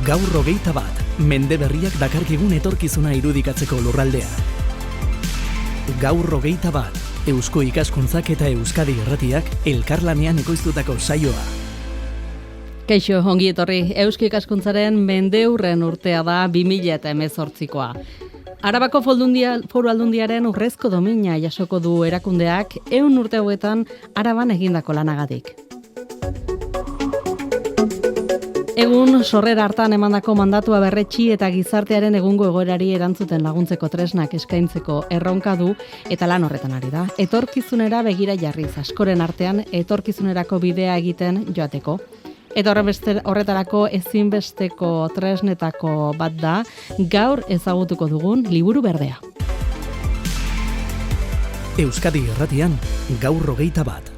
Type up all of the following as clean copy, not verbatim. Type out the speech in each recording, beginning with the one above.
Gaur 21, mende berriak dakarkigun etorkizuna irudikatzeko lurraldea. Gaur 21, Eusko Ikaskuntzak eta Euskadi Irratiak elkarlanean ekoiztutako saioa. Kaixo, ongi etorri, Eusko Ikaskuntzaren mendeurren urtea da 2018koa. Arabako Foru Aldundiaren urrezko domina jasoko du erakundeak 100 urte hauetan Araban egindako lanagatik. Egun sorrera hartan emandako mandatua berretsi eta gizartearen egungo egoerari erantzuten laguntzeko tresnak eskaintzeko erronka du eta lan horretan ari da. Etorkizunera begira jarriz, askoren artean etorkizunerako bidea egiten joateko. Eta horretarako ezinbesteko tresnetako bat da, gaur ezagutuko dugun liburu berdea. Euskadi Irratian, gaur 21.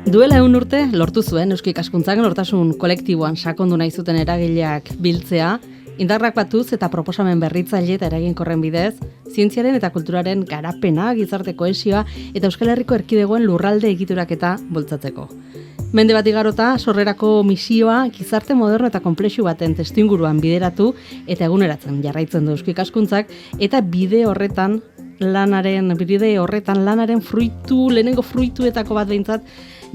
Duela 100 urte lortu zuen Eusko Ikaskuntzak nortasun kolektiboan sakondu nahi zuten eragileak biltzea, indarrak batuz eta proposamen berritzaile eta eraginkorren bidez, zientziaren eta kulturaren garapena, gizarte kohesioa eta Euskal Herriko erkidegoen lurralde egituraketa bultzatzeko. Mende bat igarota, sorrerako misioa gizarte moderno eta konplexu baten testuinguruan bideratu eta eguneratzen jarraitzen du Eusko Ikaskuntzak eta bide horretan lanaren lehenengo fruituetako bat behintzat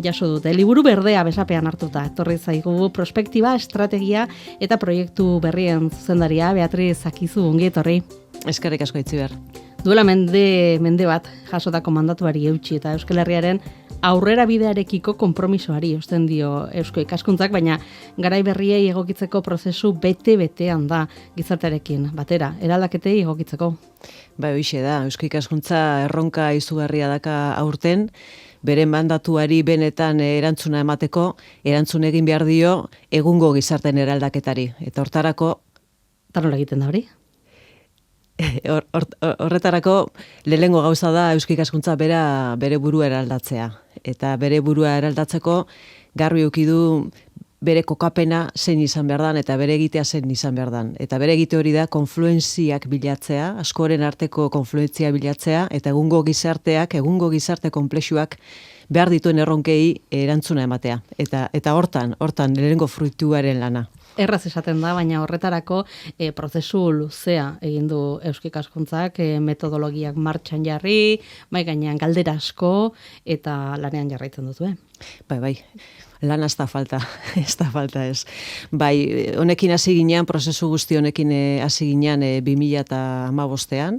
jaso dute. Liburu berdea besapean hartuta, etorri zaigu prospektiba, estrategia eta proiektu berrien zuzendaria, Beatriz Akizu, ongi etorri. Eskerrik asko Itziber. Duela mende bat jasotako mandatuari eutsi eta Euskal Herriaren aurrera bidearekiko konpromisoari eusten dio Eusko Ikaskuntzak, baina garai berriei egokitzeko prozesu bete-betean da gizartearekin batera, eraldaketei egokitzeko. Bai, hoixe da, Eusko Ikaskuntza erronka izugarria daka aurten, bere mandatuari benetan erantzuna emateko, erantzun egin behar dio egungo gizarten eraldaketari. Eta hortarako... Nola egiten da hori? Horretarako lehenengo gauza da Eusko Ikaskuntza bere burua eraldatzea. Eta bere burua eraldatzeko garbi eduki du bere kokapena zein izan behar dan, eta bere egitea zein izan behar dan. Eta bere egite hori da konfluentziak bilatzea, askoren arteko konfluentzia bilatzea, eta egungo gizarte konplexuak behar dituen erronkei erantzuna ematea. Eta hortan lehenengo fruituaren lana. Erraz esaten da, baina horretarako prozesu luzea egin du Eusko Ikaskuntzak, metodologiak martxan jarri, mai gainean galdera asko eta lanean jarraitzen duzu. Bai, lan ez da falta, ez. Bai, honekin hasi ginean, prozesu guzti honekin hasi ginean 2015ean,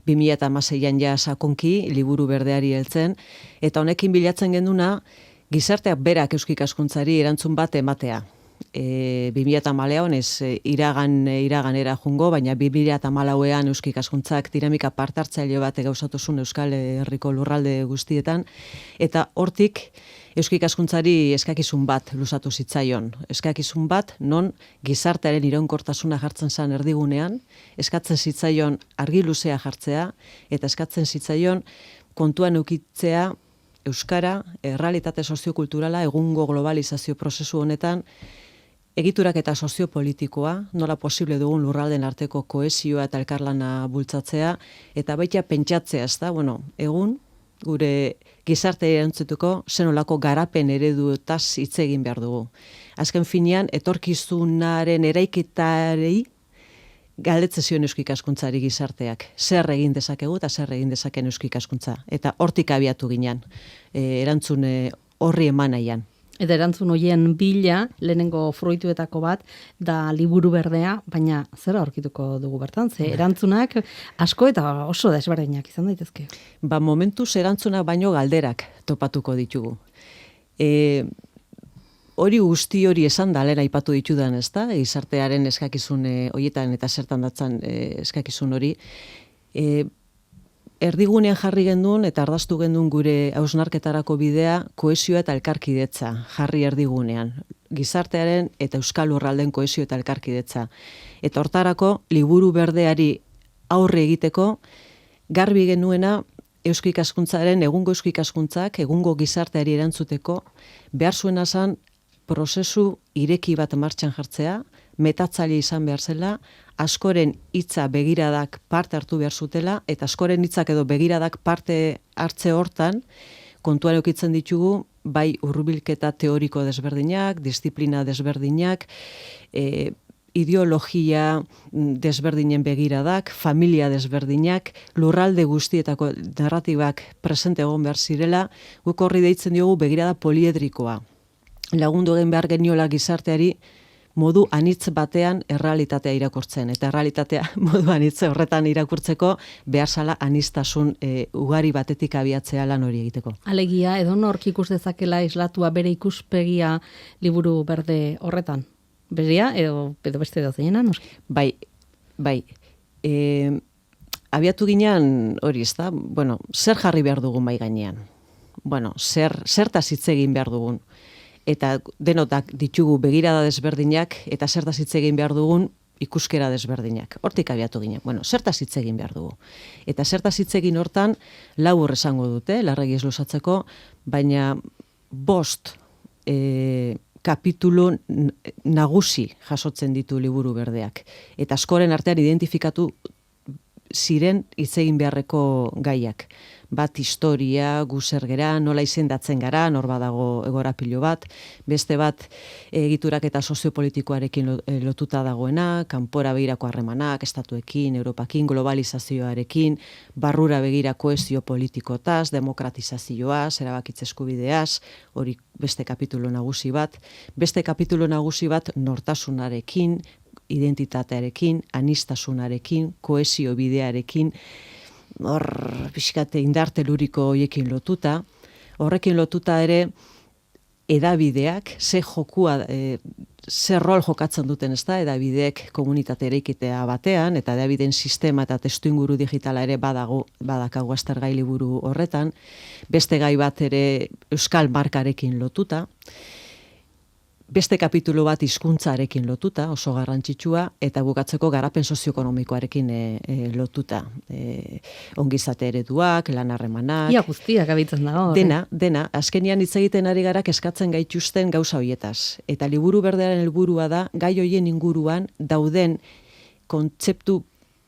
2016an ja sakonki liburu berdeari heltzen, eta honekin bilatzen genduna gizarteak berak Eusko Ikaskuntzari erantzun bat ematea. 2014an ez iraganera jungo, baina 2014an Eusko Ikaskuntzak dinamika partartzaile bat gauzatuzun Euskal Herriko lurralde guztietan, eta hortik Eusko Ikaskuntzari eskakizun bat luzatu zitzaion. Eskakizun bat non gizartearen iraunkortasuna jartzen zen erdigunean, eskatzen zitzaion argi luzea jartzea, eta eskatzen zitzaion kontuan eukitzea euskara, errealitate soziokulturala, egungo globalizazio prozesu honetan, egiturak eta soziopolitikoa, nola posible dugun lurralden arteko kohesioa eta elkarlana bultzatzea, eta baita pentsatzea, ez da, egun, gure gizarte erantzutuko zenolako garapen ereduetaz hitz egin behar dugu. Azken finean, etorkizunaren eraikitarei galdetzen zion Eusko Ikaskuntzari gizarteak. Zer egin dezakegu eta zer egin dezaken Eusko Ikaskuntza. Eta hortik abiatu ginen, erantzun horri eman nahian. Eta erantzun horien bila, lehenengo fruituetako bat, da liburu berdea, baina zer aurkituko dugu bertan? Ze erantzunak asko eta oso desberdinak izan daitezke. Momentuz erantzunak baino galderak topatuko ditugu. Hori guzti hori esan da, lehen aipatu ditudan, ez da? Gizartearen eskakizun horietan eta zertan datzan eskakizun hori. Erdigunean jarri gendun eta ardaztu gendun gure hausnarketarako bidea kohesioa eta elkarkidetza jarri erdigunean. Gizartearen eta Euskal Lurralden kohesio eta elkarkidetza. Eta hortarako liburu berdeari aurre egiteko garbi genuena Eusko Ikaskuntzaren, egungo Eusko Ikaskuntzak, egungo gizarteari erantzuteko behar zuena zan prozesu ireki bat martxan jartzea, metatzaile izan behar zela, askoren hitza begiradak parte hartu behar zutela, eta askoren hitzak edo begiradak parte hartze hortan, kontuan eukitzen ditugu bai hurbilketa teoriko desberdinak, disiplina desberdinak, ideologia desberdinen begiradak, familia desberdinak, lurralde guztietako narratibak presente egon behar zirela, guk horri deitzen diogu begirada poliedrikoa. Lagundu egin behar geniola gizarteari modu anitz batean errealitatea irakurtzen. Eta errealitatea modu anitz horretan irakurtzeko behar zala aniztasun ugari batetik abiatzea lan hori egiteko. Alegia, edonork ikus dezakela islatua bere ikuspegia liburu berde horretan? Berea edo beste dozena, noski? Bai. Abiatu ginean hori, ezta? Bueno, zer jarri behar dugun bai gainean? Bueno, zertaz hitz egin behar dugun? Eta denotak ditugu begirada desberdinak eta zertaz hitz egin behar dugun ikuskera desberdinak. Hortik abiatu ginen. Bueno, zertaz hitz egin behar dugu. Eta zertaz hitz egin hortan labur esango dute, larregi ez luzatzeko, baina 5 kapitulu nagusi jasotzen ditu liburu berdeak. Eta askoren artean identifikatu ziren hitz egin beharreko gaiak. Bat historia, gu zer gera, nola izendatzen gara, nor badago egorapilo bat, beste bat egiturak eta soziopolitikoarekin lotuta dagoena, kanpora begirako harremanak, estatuekin, Europakin, globalizazioarekin, barrura begira kohesio politikotaz, demokratizazioaz, erabakitze eskubideaz, hori beste kapitulu nagusi bat, beste kapitulu nagusi bat nortasunarekin, identitatearekin, aniztasunarekin, kohesio bidearekin, hor pixkate indarteluriko horiekin lotuta, horrekin lotuta ere edabideak, ze rol jokatzen duten, ezta, edabideek komunitate eraikitea batean, eta edabideen sistema eta testuinguru digitala ere badakagu aztergai liburu horretan, beste gai bat ere euskal markarekin lotuta, beste kapitulu bat hizkuntzarekin lotuta, oso garrantzitsua, eta bukatzeko garapen sozioekonomikoarekin lotuta. Ongizate ereduak, lan harremanak. Ia guztiak abitzen dago. Dena. Azkenian hitz egiten ari gara eskatzen gaituzten gauza hoietaz. Eta liburu berdearen helburua da, gai hoien inguruan dauden kontzeptu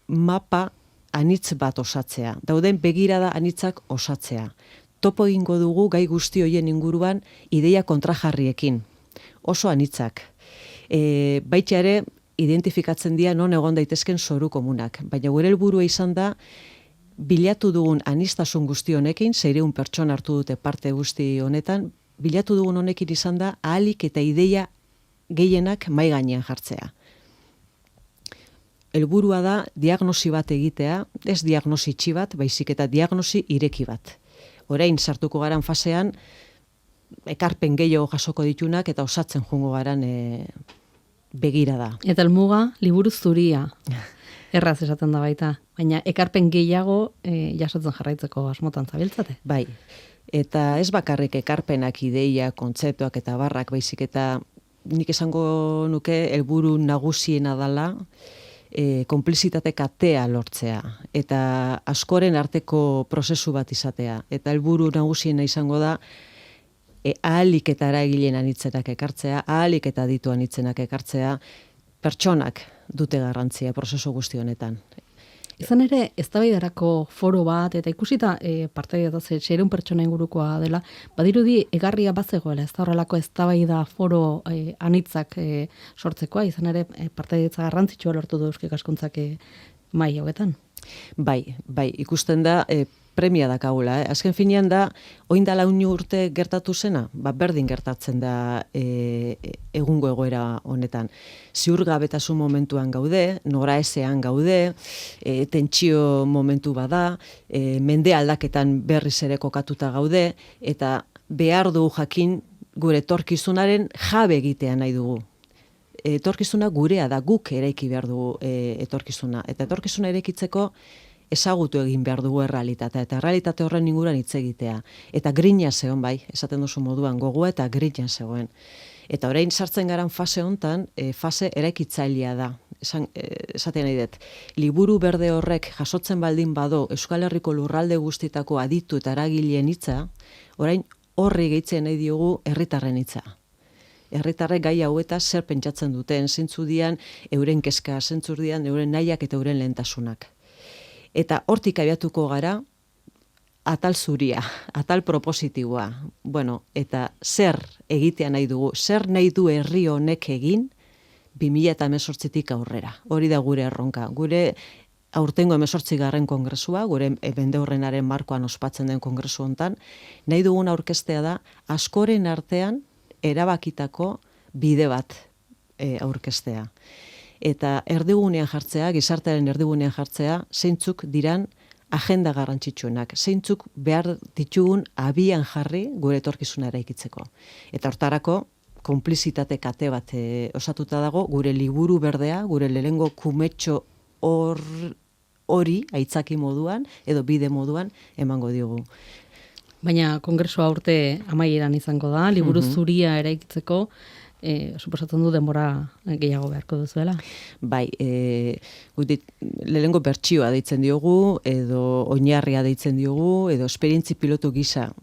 mapa anitz bat osatzea. Dauden begirada anitzak osatzea. Topo egingo dugu gai guzti hoien inguruan ideia kontrajarriekin. Oso anitzak. Baita ere, identifikatzen dira non egon daitezken zoru komunak. Baina gure helburua izan da, bilatu dugun aniztasun guzti honekin, 600 pertsona hartu dute parte guzti honetan, bilatu dugun honekin izan da, ahalik eta ideia gehienak mahai gainean jartzea. Helburua da, diagnosi bat egitea, ez diagnosi itxi bat, baizik eta diagnosi ireki bat. Orain sartuko garan fasean, ekarpen gehiago jasoko ditunak eta osatzen joango garan begira da. Eta helmuga liburu zuria. Erraz esaten da baita, baina ekarpen gehiago jasotzen jarraitzeko asmotan zabiltzate. Bai. Eta ez bakarrik ekarpenak, ideia, kontzeptuak eta barrak, baizik eta nik esango nuke helburu nagusiena dela konplizitate katea lortzea eta askoren arteko prozesu bat izatea. Eta helburu nagusiena izango da ahalik eta eragileen anitzenak ekartzea, ahalik eta aditu anitzenak ekartzea, pertsonak dute garrantzia prozesu guzti honetan. Izan ere, eztabaidarako foro bat, eta ikusita partaidetaz 600 pertsona ingurukoa dela, badirudi egarria bazegoela, ez da horrelako eztabaida foro anitzak sortzekoa, izan ere partaidetza garrantzitsua lortu du Euskal Ikaskuntzak mai hauetan. Bai, ikusten da premia dakagula. Azken finean da, oin da 4 urte gertatu zena, berdin gertatzen da egungo egoera honetan. Ziurgabetasun momentuan gaude, noraezean gaude, tentsio momentu bada, mende aldaketan berriz ere kokatuta gaude, eta behar dugu jakin gure etorkizunaren jabe egitea nahi dugu. Etorkizuna gurea da, guk eraiki behar dugu etorkizuna. Eta etorkizuna eraikitzeko ezagutu egin behar dugu errealitatea, eta errealitate horren inguruan hitz egitea. Eta grina zegoen bai, esaten duzu moduan, gogoa eta grina zegoen. Eta orain sartzen garan fase hontan, fase eraikitzailea da. Esaten nahi dut, liburu berde horrek jasotzen baldin bado Euskal Herriko lurralde guztietako aditu eta eragileen hitza, orain horri gehitzen nahi diogu herritarren hitza. Herritarrek gai hauetaz zer pentsatzen duten, zeintzu dian euren kezka, zeintzu dian euren nahiak eta euren lehentasunak. Eta hortik abiatuko gara, atal zuria, atal propositiboa. Bueno, eta zer egitea nahi dugu, zer nahi du herri honek egin 2018tik aurrera. Hori da gure erronka. Gure aurtengo 18. kongresua, gure Mendeurrenaren markoan ospatzen den kongresu hontan, nahi dugun aurkeztea da askoren artean erabakitako bide bat aurkeztea. Eta erdigunean jartzea, gizartearen erdigunean jartzea, zeintzuk diran agenda garrantzitsuenak, zeintzuk behar ditugun abian jarri gure etorkizuna eraikitzeko. Eta hortarako, konplizitate kate bat osatuta dago, gure liburu berdea, gure lehengo kumetxo hori aitzaki moduan, edo bide moduan, emango diogu. Baina kongresua urte amaieran izango da, liburu zuria eraikitzeko, suposatzen du denbora gehiago beharko duzuela. Bai, lehengo bertsioa deitzen diogu, edo oinarria deitzen diogu, edo esperientzi pilotu gisa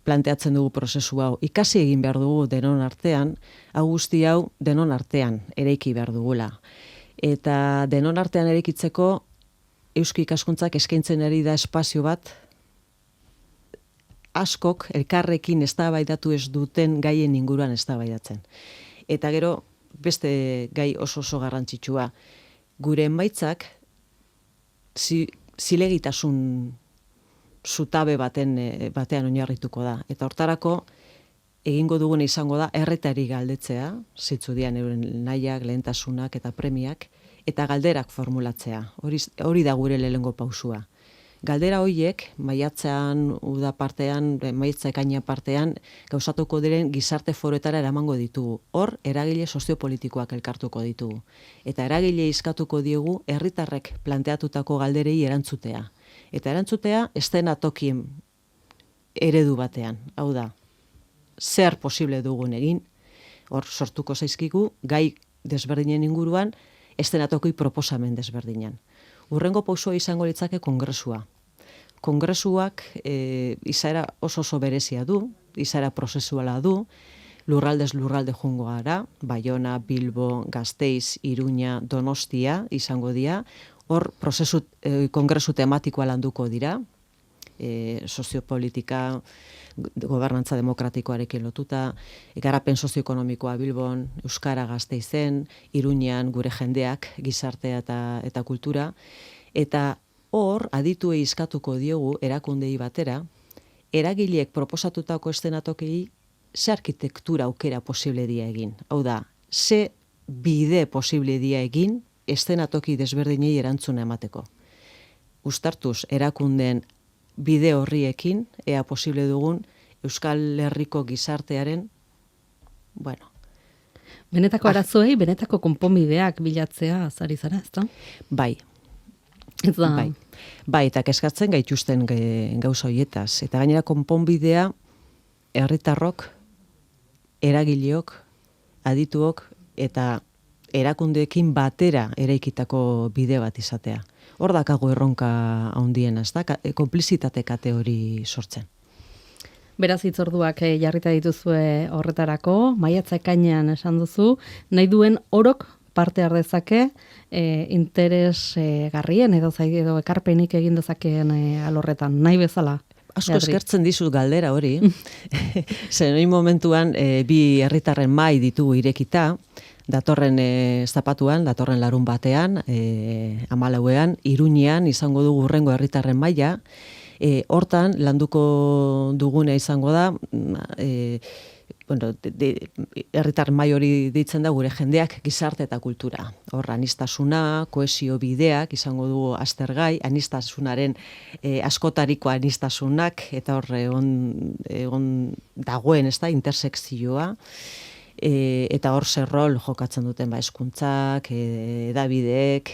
planteatzen dugu prozesu hau. Ikasi egin behar dugu denon artean, hau guzti hau denon artean eraiki behar dugula. Eta denon artean eraikitzeko Eusko Ikaskuntzak eskaintzen ari da espazio bat, askok elkarrekin eztabaidatu ez duten gaien inguruan eztabaidatzen. Eta gero beste gai oso garrantzitsua, gure emaitzak zilegitasun zutabe batean oinarrituko da. Eta hortarako egingo duguna izango da herritari galdetzea, zitzu dian euren nahiak, lehentasunak eta premiak, eta galderak formulatzea. Hori da gure lehengo pausua. Galdera horiek, maiatzean, uda partean, maiatza ekaina partean, gauzatuko diren gizarte foroetara eramango ditugu. Hor, eragile soziopolitikoak elkartuko ditugu. Eta eragile izkatuko diegu, herritarrek planteatutako galderei erantzutea. Eta erantzutea, eszenatokien eredu batean. Hau da, zer posible dugun egin, hor sortuko zaizkigu, gai desberdinen inguruan, eszenatoki proposamen desberdinan. Urrengo pausua izango litzake kongresua. Kongresuak izaera oso berezia du, izaera prozesuala du, lurraldez lurralde joango gara, Baiona, Bilbo, Gasteiz, Iruña, Donostia izango dira, hor kongresu tematikoa landuko dira, soziopolitika, gobernantza demokratikoarekin lotuta, garapen sozioekonomikoa Bilbon, Euskara Gasteizen, Iruñan gure jendeak, gizartea eta kultura, eta hor adituei eskatuko diogu erakundei batera, eragileek proposatutako eszenatokei ze arkitektura aukera posible dia egin. Hau da, ze bide posible dia egin eszenatoki desberdinei erantzuna emateko. Uztartuz, erakundeen bide horriekin, ea posible dugun, Euskal Herriko gizartearen, Benetako arazoei, benetako konponbideak bilatzea azari zara, ez da? Bai. Ez da. Bai, eta kezkatzen gaituzten gauza hoietaz. Eta gainera konponbidea, herritarrok, eragileok, adituok, eta erakundeekin batera eraikitako bide bat izatea. Hor dakago erronka handiena, ez da, konplizitate kate hori sortzen. Beraz hitzorduak jarrita dituzue horretarako, maiatza ekainean esan duzu, nahi duen orok parte har dezake, interes garrien edo ekarpenik egin dezakeen alorretan, nahi bezala. Asko eskertzen dizut galdera hori. Zen hori momentuan bi herritarren mahai ditugu irekita, datorren zapatuan, datorren larun batean, 14ean, Iruñean izango dugu hurrengo herritarren maila. Hortan, landuko duguna izango da, herritar mahai hori ditzen da gure jendeak gizarte eta kultura. Hor, aniztasuna, kohesio bideak izango dugu aztergai, anistasunaren askotariko anistasunak, eta hor egon dagoen, ez da, intersekzioa. Eta hor zer rol jokatzen duten hezkuntzak, hedabideek,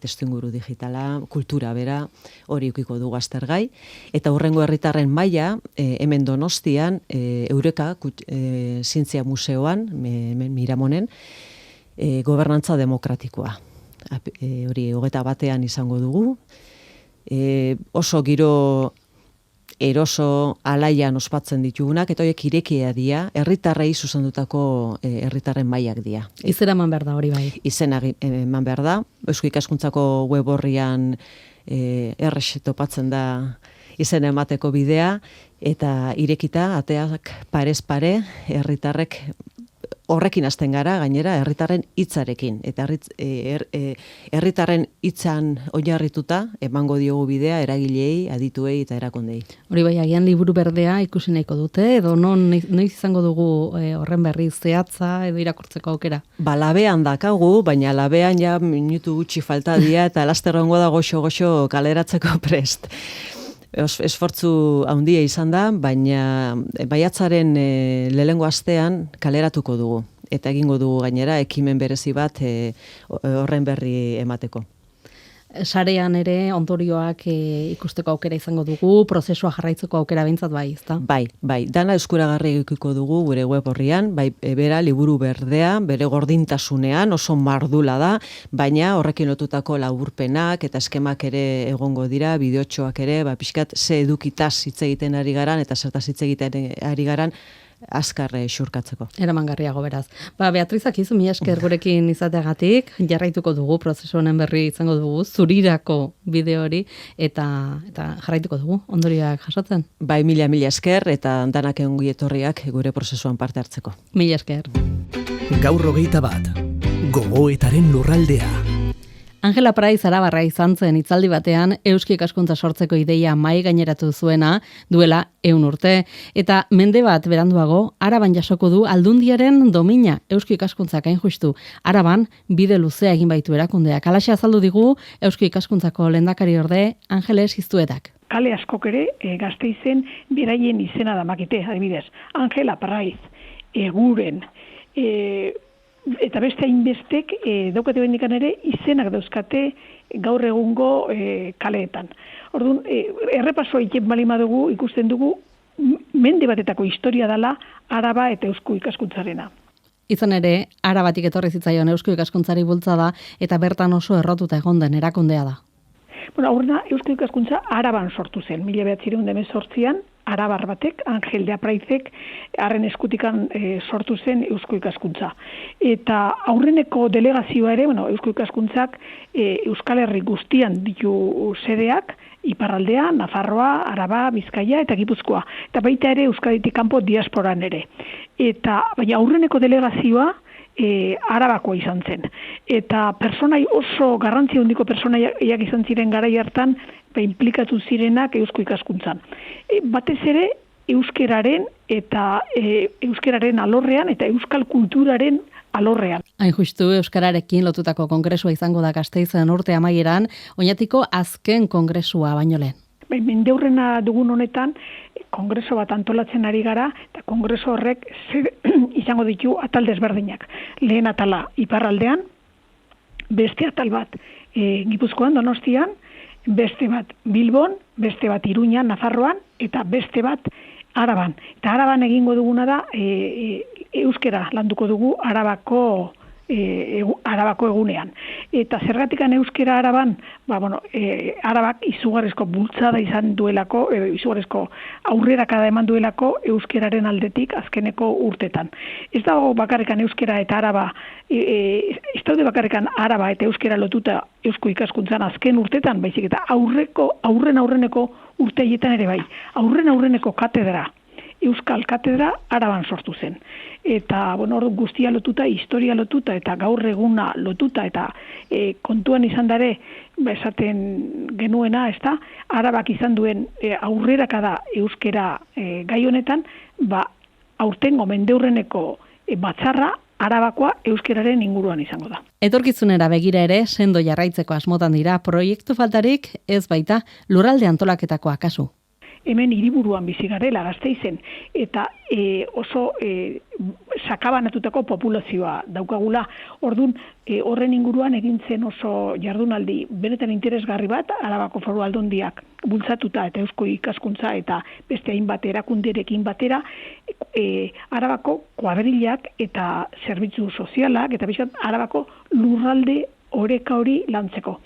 testuinguru digitala, kultura bera, hori ukiko dugu aztergai. Eta hurrengo herritarren maila, hemen Donostian, Eureka Zientzia Museoan, Miramonen, gobernantza demokratikoa. Hori 21ean izango dugu. Oso giro eroso alaian ospatzen ditugunak, eta horiek irekia dira, herritarrei zuzendutako herritarren mailak dira. Izena eman behar da hori bai. Izena eman behar da. Eusko Ikaskuntzako web horrian topatzen da izena emateko bidea, eta irekita, ateak parez pare, herritarrek horrekin hasten gara, gainera, herritarren hitzarekin. Eta herritarren hitzan oinarrituta, emango diogu bidea eragileei, adituei eta erakundei. Hori bai, agian liburu berdea ikusi nahiko dute, edo noiz izango dugu horren berri zehatza edo irakurtzeko aukera? Labean dakagu, baina labean ja minutu gutxi falta dira eta lasterrongo da goxo-goxo kaleratzeko prest. Esfortzu handia izan da, baina maiatzaren lehengo astean kaleratuko dugu. Eta egingo dugu gainera ekimen berezi bat horren berri emateko. Sarean ere ondorioak ikusteko aukera izango dugu, prozesua jarraitzeko aukera behintzat bai, ezta? Bai, dana eskuragarri edukiko dugu gure web horrian, bai bera liburu berdea, bere gordintasunean, oso mardula da, baina horrekin lotutako laburpenak eta eskemak ere egongo dira, bideotxoak ere, pixkat ze edukitaz hitz egiten ari garan eta zertaz hitz egiten ari garan, azkar xurkatzeko. Eramangarriago beraz. Beatriz, akizu mila esker gurekin izateagatik, jarraituko dugu, prozesu honen berri izango dugu, zurirako bideo hori, eta jarraituko dugu, ondorioak jasotzen. Bai, mila esker, eta danak ongi etorriak gure prozesuan parte hartzeko. Mila esker. Gaur 21, gogoetaren lurraldea. Angela Praiz Arabarra izan zen hitzaldi batean euski ikaskuntza sortzeko ideia mahai gaineratu zuena duela 100 urte, eta mende bat beranduago Araban jasoko du Aldundiaren domina euski ikaskuntzak hain justu. Araban bide luzea egin baitu erakundeak. Halaxe azaldu digu euski ikaskuntzako lehendakariorde Angeles Iztuetak. Kale askok ere Gasteizen beraien izena damakite, adibidez. Angela Praiz, Eguren, eta beste hainbestek daukate bendikan ere izenak dauzkate gaur egungo kaleetan. Orduan, errepasoa egiten balima dugu, ikusten dugu, mende batetako historia dela Araba eta Eusko ikaskuntzarena. Izan ere, Arabatik etorri zitzaion Eusko ikaskuntzari bultzada eta bertan oso errotuta egon den erakundea da. Aurrena Eusko ikaskuntza Araban sortu zen, 1918an, Arabar batek, Angel de Apraizek, harren eskutikan sortu zen Eusko ikaskuntza. Eta aurreneko delegazioa ere, Eusko ikaskuntzak Euskal Herri guztian ditu sedeak, Iparraldea, Nafarroa, Araba, Bizkaia eta Gipuzkoa. Eta baita ere Euskaditik kanpo diasporan ere. Eta baina aurreneko delegazioa Arabakoa izan zen. Eta personai oso garrantzi handiko personaiak izan ziren garai hartan, inplikatu zirenak Eusko ikaskuntzan. Batez ere euskeraren eta euskeraren alorrean eta euskal kulturaren alorrean. Hain justu euskararekin lotutako kongresua izango da Gasteizen urte amaieran, oinatiko azken kongresua baino lehen. Mendeurrena dugun honetan, kongreso bat antolatzen ari gara, eta kongreso horrek izango ditu atal desberdinak. Lehen atala Iparraldean, beste atal bat Gipuzkoan, Donostian, beste bat Bilbon, beste bat Iruñan, Nafarroan, eta beste bat Araban. Eta Araban egingo duguna da, euskera landuko dugu Arabako egunean. Eta zergatikan euskera Araban, Arabak izugarrizko bultzada izan duelako, izugarrizko aurrerakada eman duelako euskeraren aldetik azkeneko urtetan. Ez dago bakarrikan euskera eta Araba, ez daude bakarrikan Araba eta euskera lotuta eusko ikaskuntzan azken urtetan, baizik eta aurreneko urteietan ere bai. Aurreneko katedra, Euskal Katedra Araban sortu zen. Eta, guztia lotuta, historia lotuta, eta gaur eguna lotuta, eta kontuan izan dare, esaten genuena, Arabak izan duen aurrerakada euskera gai honetan, aurtengo mendeurreneko batzarra Arabakoa euskeraren inguruan izango da. Etorkizunera begira ere, sendo jarraitzeko asmotan dira, proiektu faltarik ez baita lurralde antolaketakoa kasu. Hemen hiriburuan bizi garela Gasteizen eta oso sakabanatutako populazioa daukagula. Ordun horren inguruan egin zen oso jardunaldi benetan interesgarri bat Arabako Foru Aldundiak bultzatuta eta Eusko ikaskuntza eta beste hainbat erakunderekin batera Arabako kuadrilak eta zerbitzu sozialak eta bizkat Arabako lurralde oreka hori lantzeko.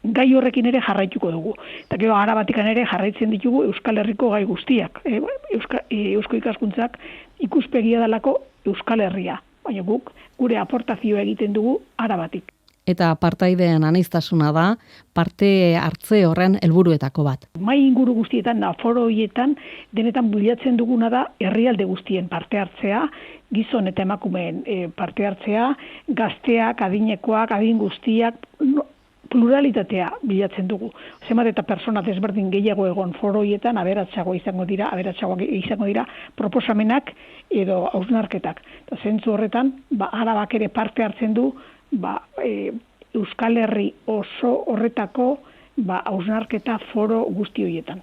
Gai horrekin ere jarraituko dugu. Eta gero Arabatikan ere jarraitzen ditugu Euskal Herriko gai guztiak. Eusko ikaskuntzak ikuspegia dalako Euskal Herria. Baina guk gure aportazioa egiten dugu Arabatik. eta partaideen aniztasuna da parte hartze horren helburuetako bat. Mai inguru guztietan, foro horietan, denetan bilatzen duguna da herrialde guztien parte hartzea, gizon eta emakumeen parte hartzea, gazteak, adinekoak, adin guztiak, pluralitatea bilatzen dugu. Zenbat eta persona desberdin gehiago egon foro horietan, aberatsagoak izango dira proposamenak edo hausnarketak. Eta zentzu horretan, Arabak ere parte hartzen du, Euskal Herri oso horretako hausnarketa foro guzti horietan.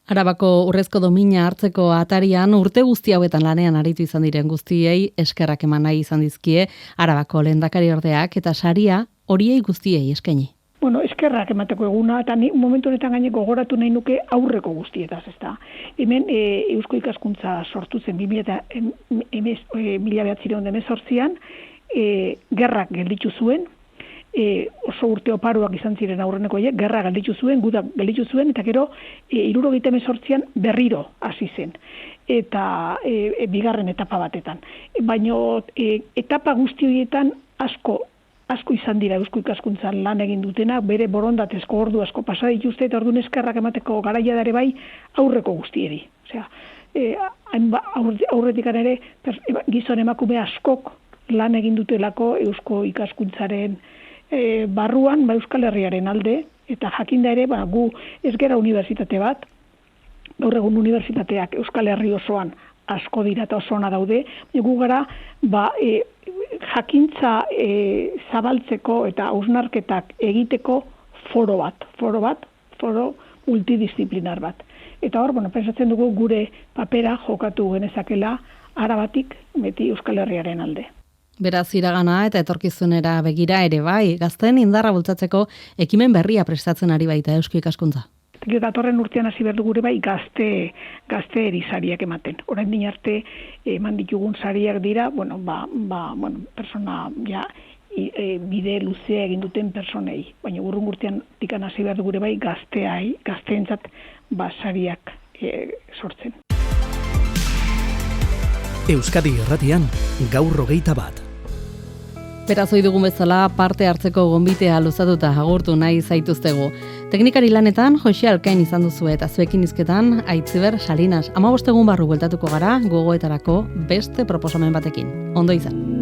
Arabako urrezko domina hartzeko atarian urte guzti hauetan lanean aritu izan diren guztiei eskerrak eman nahi izan dizkie Arabako lehendakariordeak eta saria horiei guztiei eskaini. Bueno, eskerrak emateko eguna, eta ni momentu honetan gaineko gogoratu nahi nuke aurreko guztietaz, ezta. Hemen Eusko Ikaskuntza sortu zen 1918an, gerrak gelditu zuen, oso urte oparuak izan ziren aurreneko horiek, gerra gelditu zuen, guda gelditu zuen, eta gero 1978an berriro hasi zen, eta bigarren etapa batetan. Baina etapa guzti horietan asko izan dira Eusko Ikaskuntzan lan egin dutena, bere borondatezko ordu asko pasa dituzte, eta orduan eskerrak emateko garaia dare bai aurreko guztieri. Osea, aurretik ere gizon emakume askok lan egin dutelako Eusko Ikaskuntzaren barruan, Euskal Herriaren alde, eta jakinda ere, gu ez gera unibertsitate bat, gaur egun unibertsitateak Euskal Herri osoan asko dira eta oso ona daude, gu gara, jakintza zabaltzeko eta hausnarketak egiteko foro multidisziplinar bat. Eta hor, pensatzen dugu gure papera jokatu genezakela Arabatik beti Euskal Herriaren alde. Beraz iragana eta etorkizunera begira ere bai, gazteen indarra bultzatzeko ekimen berria prestatzen ari baita Eusko Ikaskuntza. Datorren urtean hasi behar dugu bai gazteeri sariak ematen. Oraindik arte eman ditugun sariak dira, persona ja bide luzea egin duten personei, baina urrun urtean tikan hasi behar dugu bai gazteentzat sariak sortzen. Euskadi Irratian, gaur 21. Beraz ohi dugun bezala parte hartzeko gonbitea luzatuta agurtu nahi zaituztegu. Teknikari lanetan Jose Alkain izan duzu eta zuekin hizketan Aitziber Salinas. 15 egun barru bueltatuko gara gogoetarako beste proposamen batekin. Ondo izan.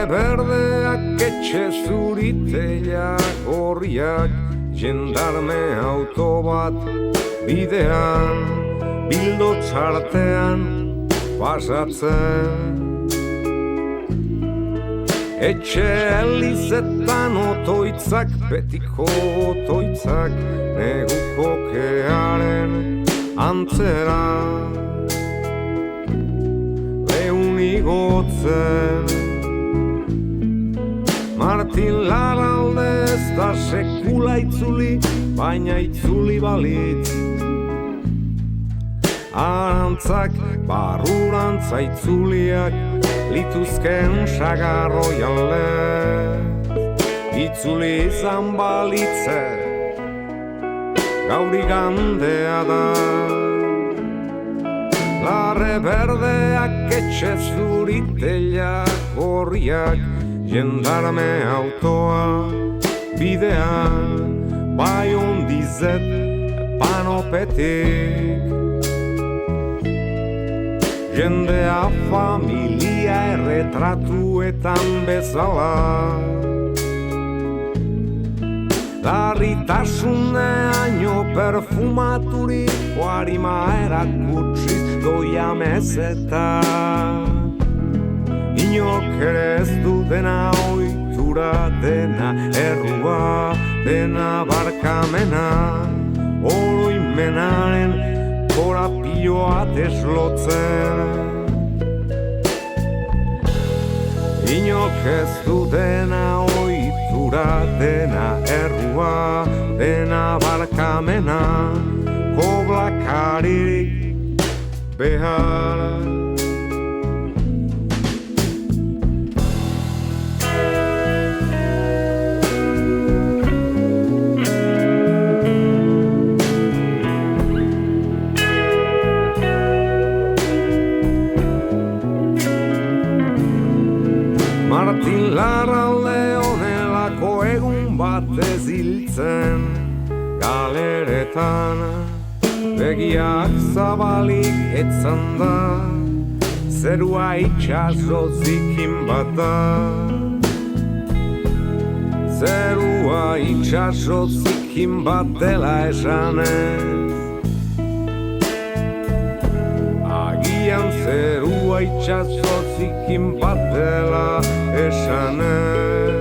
Berdeak etxe zuriteak horriak jendarme auto bat bidean bildo txartean pasatzen etxe elizetan otoitzak betiko otoitzak neguko kearen antzera leunigotzen Martin Larralde ez da sekula itzuli, baina itzuli balitz. Arantzak, barrurantza itzuliak, lituzken sagarro janle. Itzuli izan balitze, gauri gandea da. Larre berdeak etxe zuriteak horriak, jendarme autoa bidean bai ondizet panopetik jendea familia erretratuetan bezala larritasuneaino perfumaturik harima erakutsiz doia mezetan Inork ere ez du dena ohitura, dena errua, dena barkamena, oroimenaren korapioa deslotzen. Inork ez du dena ohitura, dena errua, dena barkamena, koblakaririk behar. Tinlarralde honelako egun batez hiltzen galeretan begiak zabalik etzan da zerua itxaso zikin bat da zerua itxaso zikin bat dela esanez agian zerua itxaso zikin bat dela esanez